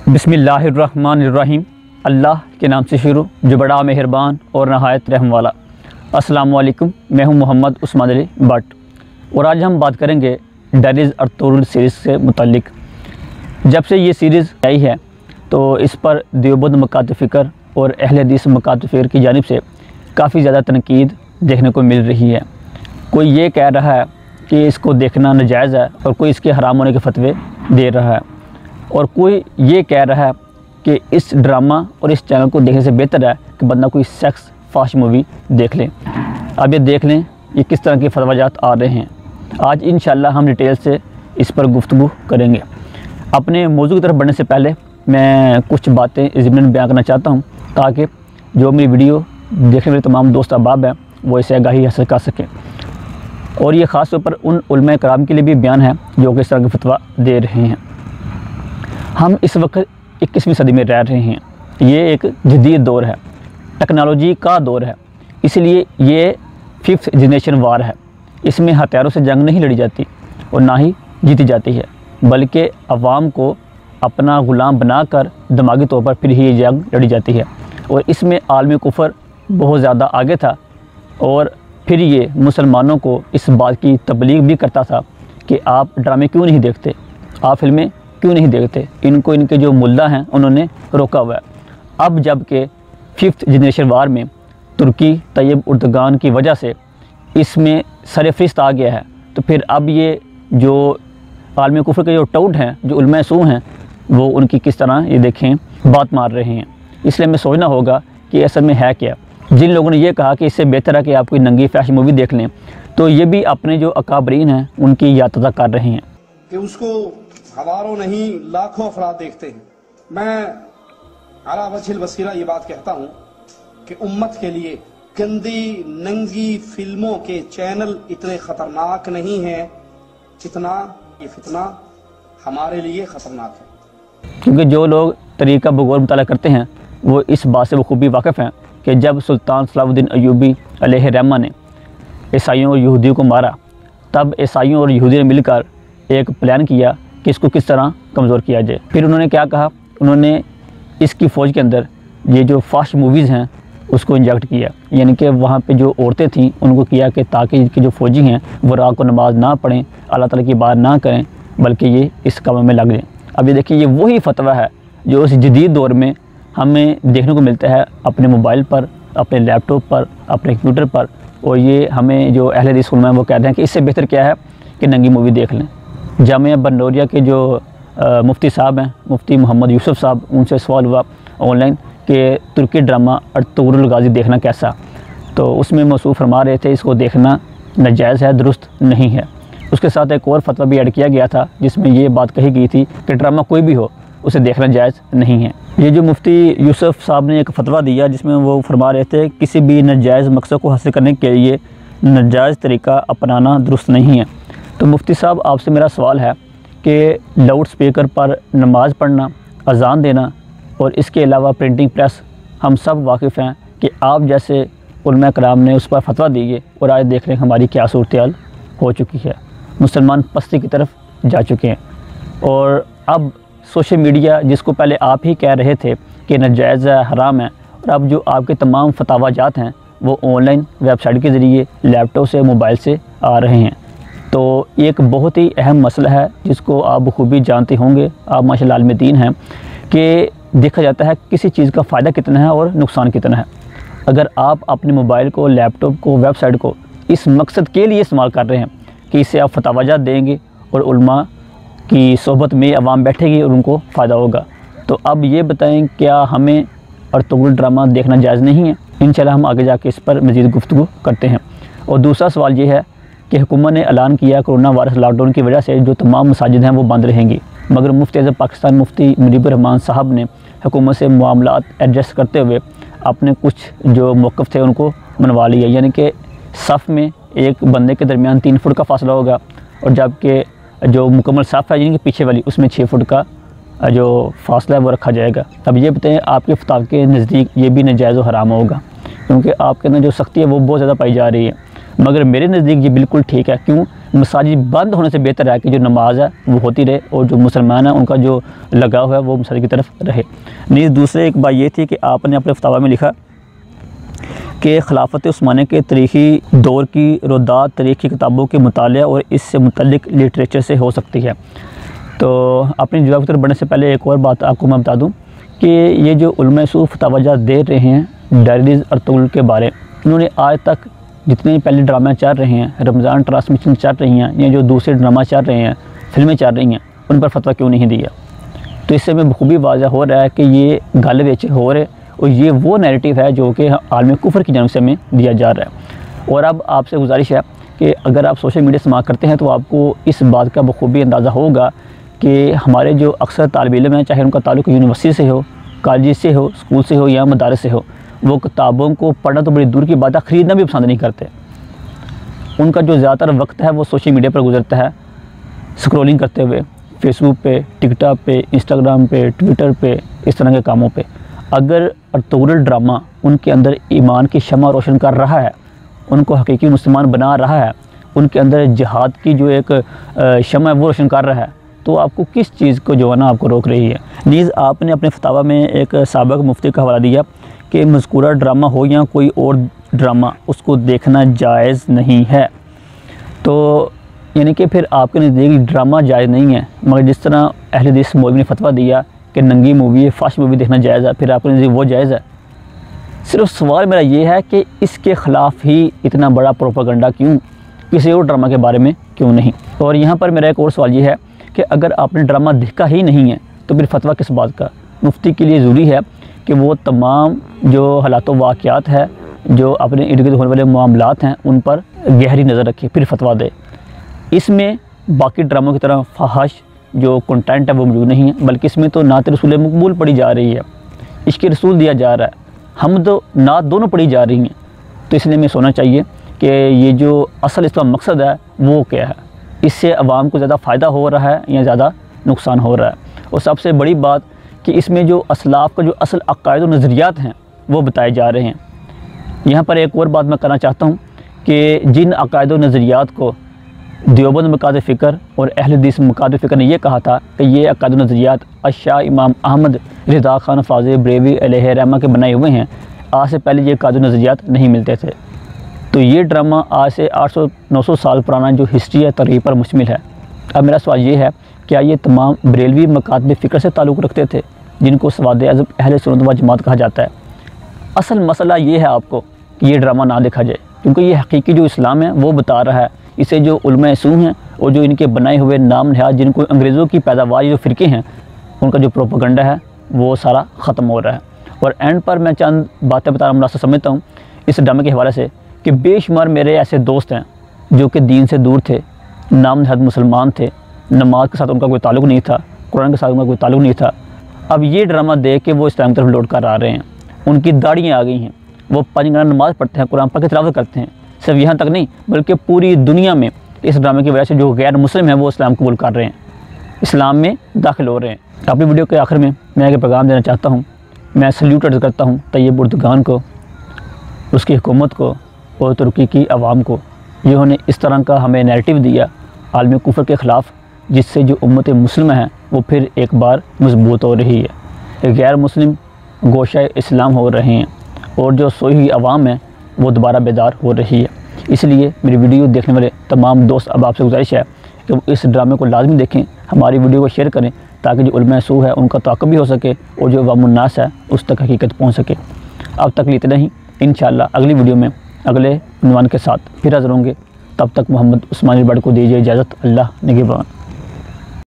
बिस्मिल्लाहिर्रहमानिर्रहीम। अल्लाह के नाम से शुरू जो बड़ा मेहरबान और नहायत रहम वाला। अस्सलाम वालेकुम, मैं हूं मोहम्मद उस्मान अली भट्ट और आज हम बात करेंगे डायरीज़ अर्तुगरुल सीरीज़ से मुतालिक। जब से ये सीरीज़ आई है तो इस पर देवबंद मकात फ़िक्र और अहले हदीस मकात फ़िक्र की जानिब से काफ़ी ज़्यादा तनकीद देखने को मिल रही है। कोई ये कह रहा है कि इसको देखना नाजायज़ है और कोई इसके हराम होने के फतवे दे रहा है, और कोई ये कह रहा है कि इस ड्रामा और इस चैनल को देखने से बेहतर है कि बंदा कोई सेक्स फास्ट मूवी देख लें। अब ये देख लें ये किस तरह के फतवाजात आ रहे हैं। आज इंशाल्लाह हम डिटेल से इस पर गुफ्तगू करेंगे। अपने मौजू की तरफ बढ़ने से पहले मैं कुछ बातें ज़िम्मन बयान करना चाहता हूँ ताकि जो मेरी वीडियो देखने वाले तमाम दोस्त अहबाब हैं वो इसे आगाही हासिल कर सकें, और ये ख़ास तौर पर उन उलमा कराम के लिए भी बयान है जो कि इस तरह के फतवा दे रहे हैं। हम इस वक्त 21वीं सदी में रह रहे हैं। ये एक जदीद दौर है, टेक्नोलॉजी का दौर है, इसलिए ये 5th जनरेशन वार है। इसमें हथियारों से जंग नहीं लड़ी जाती और ना ही जीती जाती है, बल्कि अवाम को अपना ग़ुलाम बनाकर दिमागी तौर पर फिर ही ये जंग लड़ी जाती है। और इसमें आलमी कुफर बहुत ज़्यादा आगे था, और फिर ये मुसलमानों को इस बात की तबलीग भी करता था कि आप ड्रामे क्यों नहीं देखते, आप फिल्में क्यों नहीं देखते। इनको इनके जो मुल्ला हैं उन्होंने रोका हुआ है। अब जबकि 5th जनरेशन वार में तुर्की तैयब उर्दगान की वजह से इसमें सरफ़रिस्त आ गया है, तो फिर अब ये जो आलमी कुफर के जो टाउट हैं, जो उलमा सू हैं, वो उनकी किस तरह ये देखें बात मार रहे हैं। इसलिए हमें सोचना होगा कि असल में है क्या। जिन लोगों ने ये कहा कि इससे बेहतर है कि आप कोई नंगी फैशन मूवी देख लें, तो ये भी अपने जो अकाबरीन हैं उनकी याद ताज़ा कर रहे हैं कि उसको हज़ारों नहीं लाखों अफराद देखते हैं। मैं अला वजहिल बसीरा ये बात कहता हूँ कि उम्मत के लिए गंदी नंगी फिल्मों के चैनल इतने ख़तरनाक नहीं हैं जितना ये फितना हमारे लिए ख़तरनाक है। क्योंकि जो लोग तरीक़ा बगौर मुताला करते हैं वो इस बात से बखूबी वाक़िफ़ हैं कि जब सुल्तान सलाहुद्दीन अय्यूबी अलैहिर्रहमा ने ईसाइयों और यहूदियों को मारा, तब ईसाइयों और यहूदियों ने मिलकर एक प्लान किया कि इसको किस तरह कमज़ोर किया जाए। फिर उन्होंने क्या कहा, उन्होंने इसकी फ़ौज के अंदर ये जो फास्ट मूवीज़ हैं उसको इंजेक्ट किया, यानी कि वहाँ पे जो औरतें थीं उनको किया कि ताकि इनके जो फ़ौजी हैं वो रात को नमाज ना पढ़ें, अल्लाह ताला की बात ना करें, बल्कि ये इस काम में लग जाएँ। अब ये देखिए, ये वही फतवा है जो इस जदीद दौर में हमें देखने को मिलता है अपने मोबाइल पर, अपने लैपटॉप पर, अपने कंप्यूटर पर, और ये हमें जो अहले हदीस उलमा वो कहते हैं कि इससे बेहतर क्या है कि नंगी मूवी देख लें। जामिया बनौरिया के जो मुफ्ती साहब हैं, मुफ्ती मोहम्मद यूसुफ साहब, उनसे सवाल हुआ ऑनलाइन कि तुर्की ड्रामा अर्तुगरुल गाज़ी देखना कैसा, तो उसमें मौसूफ़ फरमा रहे थे इसको देखना नाजायज़ है, दुरुस्त नहीं है। उसके साथ एक और फतवा भी ऐड किया गया था जिसमें ये बात कही गई थी कि ड्रामा कोई भी हो उसे देखना जायज़ नहीं है। ये जो मुफ्ती यूसुफ साहब ने एक फ़तवा दिया जिसमें वो फरमा रहे थे किसी भी नाजायज़ मकसद को हासिल करने के लिए नाजायज़ तरीक़ा अपनाना दुरुस्त नहीं है। तो मुफ्ती साहब, आपसे मेरा सवाल है कि लाउड स्पीकर पर नमाज़ पढ़ना, अज़ान देना और इसके अलावा प्रिंटिंग प्रेस, हम सब वाकिफ़ हैं कि आप जैसे उलमा कराम ने उस पर फतवा दिए, और आज देख रहे हैं हमारी क्या सूरत-ए-हाल हो चुकी है। मुसलमान पस्ती की तरफ जा चुके हैं, और अब सोशल मीडिया जिसको पहले आप ही कह रहे थे कि नाजायज़ है, हराम है, और अब जो आपके तमाम फतवाजात हैं वो ऑनलाइन वेबसाइट के ज़रिए, लैपटॉप से, मोबाइल से आ रहे हैं। तो एक बहुत ही अहम मसला है जिसको आप बखूबी जानते होंगे, आप माशाअल्लाह आलिम दीन हैं, कि देखा जाता है किसी चीज़ का फ़ायदा कितना है और नुकसान कितना है। अगर आप अपने मोबाइल को, लैपटॉप को, वेबसाइट को इस मकसद के लिए इस्तेमाल कर रहे हैं कि इससे आप फतवाजात देंगे और उलमा की सोहबत में अवाम बैठेगी और उनको फ़ायदा होगा, तो अब ये बताएं क्या हमें अर्तुगरुल ड्रामा देखना जायज़ नहीं है? इंशाल्लाह हम आगे जाके इस पर मज़ीद गुफ्तगू करते हैं। और दूसरा सवाल ये है कि हुकूमत ने ऐलान किया कोरोना वायरस लॉकडाउन की वजह से जो तमाम मसाजिद हैं वो बंद रहेंगी, मगर मुफ्ती आज़म पाकिस्तान मुफ्ती मुनीबुर रहमान साहब ने हुकूमत से मामलात एडजस्ट करते हुए अपने कुछ जो मौक़िफ़ थे उनको मनवा लिया, यानी कि सफ़ में एक बंदे के दरमियान 3 फुट का फासला होगा, और जबकि जो मुकम्मल सफ़ है यानी कि पीछे वाली उसमें 6 फुट का जो फासला है वो रखा जाएगा। अब ये बताएं आपके फताव के नज़दीक ये भी नाजायज़ और हराम होगा, क्योंकि आपके अंदर जो सख्ती है वो बहुत ज़्यादा पाई जा रही है, मगर मेरे नज़दीक ये बिल्कुल ठीक है। क्यों मसाजिद बंद होने से बेहतर है कि जो नमाज है वो होती रहे और जो मुसलमान है उनका जो लगाव है वो मसाजिद की तरफ रहे। नीज़ दूसरे एक बात ये थी कि आपने अपने फतवा में लिखा कि खिलाफत उस्मानिया के तारीख़ी दौर की रुदात तारीख़ी किताबों के मुताले और इससे मुतल्लिक़ लिटरेचर से हो सकती है। तो अपनी जवाब की तरफ बढ़ने से पहले एक और बात आपको मैं बता दूँ कि ये जो उलमा सूफ़ फतवाजात दे रहे हैं डायरीज़ अर्तुगरुल के बारे, उन्होंने आज तक जितने पहले ड्रामा चल रहे हैं, रमज़ान ट्रांसमिशन चल रही हैं या जो दूसरे ड्रामा चल रहे हैं, फिल्में चल रही हैं, उन पर फतवा क्यों नहीं दिया। तो इससे में बखूबी वाज़ह हो रहा है कि ये गल विच हो रहे और ये वो नैरेटिव है जो कि आलम कुफर की जानब से हमें दिया जा रहा है। और अब आपसे गुजारिश है कि अगर आप सोशल मीडिया इस्तेमाल करते हैं तो आपको इस बात का बखूबी अंदाज़ा होगा कि हमारे जो अक्सर तालिब इल्म हैं, चाहे उनका ताल्लुक़ यूनिवर्सिटी से हो, कॉलेज से हो, स्कूल से हो या मदारस से हो, वो किताबों को पढ़ना तो बड़ी दूर की बात है, ख़रीदना भी पसंद नहीं करते। उनका जो ज़्यादातर वक्त है वो सोशल मीडिया पर गुजरता है, स्क्रॉलिंग करते हुए फेसबुक पे, टिकटॉक पे, इंस्टाग्राम पे, ट्विटर पे, इस तरह के कामों पे। अगर अर्तुगरुल ड्रामा उनके अंदर ईमान की शमा रोशन कर रहा है, उनको हकीकी मुसलमान बना रहा है, उनके अंदर जिहाद की जो एक शमा है वो रोशन कर रहा है, तो आपको किस चीज़ को जो है ना आपको रोक रही है। नीज़ आपने अपने फतावा में एक साबिक़ मुफ्ती का हवाला दिया कि मज़कूरा ड्रामा हो या कोई और ड्रामा, उसको देखना जायज़ नहीं है। तो यानी कि फिर आपके नज़दीक ड्रामा जायज़ नहीं है, मगर जिस तरह अहले हदीस मौलवी ने फतवा दिया कि नंगी मूवी है, फाश मूवी देखना जायज़ है, फिर आपके नज़दीक वो जायज़ है। सिर्फ सवाल मेरा ये है कि इसके ख़िलाफ़ ही इतना बड़ा प्रोपेगेंडा क्यों, किसी और ड्रामा के बारे में क्यों नहीं। और यहाँ पर मेरा एक और सवाल ये है कि अगर आपने ड्रामा देखा ही नहीं है तो फिर फतवा किस बात का। मुफ्ती के लिए ज़रूरी है कि वो तमाम जो हालात वाक़यात है, जो अपने इर्द गिर्द होने वाले मामलात हैं, उन पर गहरी नज़र रखे फिर फतवा दे। इसमें बाकी ड्रामों की तरह फहाश जो कंटेंट है वो मौजूद नहीं है, बल्कि इसमें तो नात रसूल मकबूल पढ़ी जा रही है, इश्क़ रसूल दिया जा रहा है, हम तो नात दोनों पढ़ी जा रही हैं। तो इसलिए हमें सोचना चाहिए कि ये जो असल इसका मकसद है वो क्या है, इससे अवाम को ज़्यादा फ़ायदा हो रहा है या ज़्यादा नुकसान हो रहा है। और सबसे बड़ी बात कि इसमें जो असलाफ़ का जो असल अक़ायद और नज़रियात हैं वो बताए जा रहे हैं। यहाँ पर एक और बात मैं करना चाहता हूँ कि जिन अक़ायद और नज़रियात को देवबंद मकाद फ़िक्र और अहले हदीस मकाद फ़िक्र ने यह कहा था कि ये अक़ायद और नज़रियात शाह इमाम अहमद रिज़ा ख़ान फ़ाज़िल ब्रेलवी अलैहि रहमा के बनाए हुए हैं, आज से पहले ये अक़ायद और नज़रियात नहीं मिलते थे। तो ये ड्रामा आज से 800-900 साल पुराना जो हिस्ट्री है तरीक़ पर मुश्तमिल है। अब मेरा सवाल ये है, क्या ये तमाम बरेलवी मकातब फ़िक्र से ताल्लुक़ रखते थे जिनको सवादे आज़म अहले सुन्नत व जमात कहा जाता है। असल मसला ये है आपको कि ये ड्रामा ना देखा जाए, क्योंकि ये हकीकी जो इस्लाम है वो बता रहा है। इसे जो उलमा सू हैं और जो इनके बनाए हुए नाम नहाद जिनको अंग्रेज़ों की पैदावार जो फ़िरके हैं उनका जो प्रोपेगेंडा है वो सारा ख़त्म हो रहा है। और एंड पर मैं चंद बातें बताना मुनासिब समझता हूँ इस ड्रामे के हवाले से कि बेशुमार मेरे ऐसे दोस्त हैं जो कि दीन से दूर थे, नाम नहाद मुसलमान थे, नमाज के साथ उनका कोई ताल्लुक़ नहीं था, कुरान के साथ उनका कोई ताल्लुक़ नहीं था। अब ये ड्रामा देख के वो इस्लाम की तरफ लौट कर आ रहे हैं, उनकी दाढ़ियाँ आ गई हैं, वो 5 घंटा नमाज़ पढ़ते हैं, कुरान पाक की तिलावत करते हैं। सिर्फ यहाँ तक नहीं बल्कि पूरी दुनिया में इस ड्रामे की वजह से जो गैर मुस्लिम हैं वो इस्लाम कबूल कर रहे हैं, इस्लाम में दाखिल हो रहे हैं। अपनी वीडियो के आखिर में मैं एक पैगाम देना चाहता हूँ। मैं सल्यूट अर्ज़ करता हूँ तैयब उर्दुगान को, उसकी हुकूमत को और तुर्की की आवाम को, जिन्होंने इस तरह का हमें नैरेटिव दिया आलम कुफर के ख़िलाफ़, जिससे जो उम्मत मुस्लिम है वो फिर एक बार मजबूत हो रही है, गैर मुस्लिम गोशा इस्लाम हो रहे हैं और जो सोई हुई आवाम है वो दोबारा बेदार हो रही है। इसलिए मेरी वीडियो देखने वाले तमाम दोस्त अब आपसे गुजारिश है कि वो इस ड्रामे को लाजमी देखें, हमारी वीडियो को शेयर करें ताकि जो उलमा सू है उनका ताक़ब भी हो सके और जो अवामुन्नास है उस तक हकीकत पहुँच सके। अब तक इतना ही, इंशाअल्लाह अगली वीडियो में अगले उन्वान के साथ फिर हाज़िर होंगे। तब तक मोहम्मद उस्मानी बड़ को दीजिए इजाज़त। अल्लाह निगहबान।